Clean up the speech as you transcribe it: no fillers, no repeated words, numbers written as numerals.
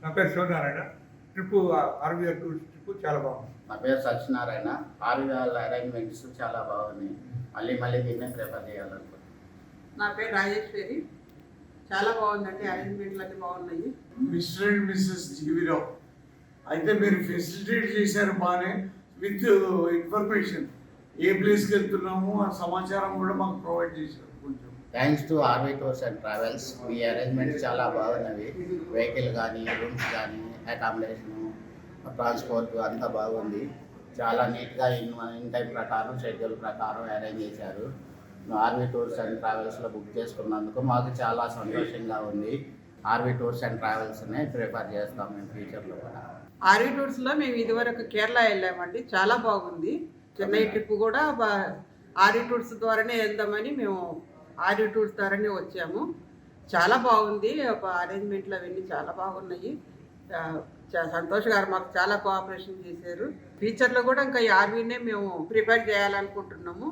నా పేరు Sivanarayana. Trip RVR tourist trip చాలా బాగుంది. నా పేరు సత్యనారాయణ. ఆర్వీఆర్ అరేంజ్మెంట్స్ చాలా బాగున్నాయి. మళ్ళీ దీన్నే ప్రిఫర్ చేయాలనుకుంటున్నాను. నా పేరు రాజేశ్వరి. చాలా బాగుందండి, అరేంజ్మెంట్లు అన్నీ బాగున్నాయి. మిస్టర్ అండ్ మిస్సెస్ జీవిరావు అయితే మీరు ఫెసిలిటేట్ చేశారు బాగానే, విత్ ఇన్ఫర్మేషన్ ఏ ప్లేస్కి వెళ్తున్నాము ఆ సమాచారం కూడా మాకు ప్రొవైడ్ చేశారు. కొంచెం thanks to RV tours and travels. మీ అరేంజ్మెంట్స్ చాలా బాగున్నవి. వెహికల్ కానీ, రూమ్స్ కానీ, అకామిడేషను, ట్రాన్స్పోర్ట్ అంతా బాగుంది. చాలా నీట్గా ఇన్ టైం ప్రకారం, షెడ్యూల్ ప్రకారం అరేంజ్ చేశారు. ఆర్వీ టూర్స్ అండ్ ట్రావెల్స్లో బుక్ చేసుకున్నందుకు మాకు చాలా సంతోషంగా ఉంది. ఆర్వీ టూర్స్ అండ్ ట్రావెల్స్నే ప్రిఫర్ చేస్తాం మేము ఫ్యూచర్లో కూడా. ఆర్వీ టూర్స్లో మేము ఇదివరకు కేరళ వెళ్ళామండి, చాలా బాగుంది. చెన్నై ట్రిప్ కూడా ఆర్వీ టూర్స్ ద్వారానే వెళ్దామని మేము ఆర్వీ టూర్స్ ద్వారానే వచ్చాము. చాలా బాగుంది, అరేంజ్మెంట్లు అవన్నీ చాలా బాగున్నాయి. సంతోష్ గారు మాకు చాలా కోఆపరేషన్ చేశారు. ఫ్యూచర్లో కూడా ఇంకా ఈ ఆర్వీనే మేము ప్రిపేర్ చేయాలనుకుంటున్నాము.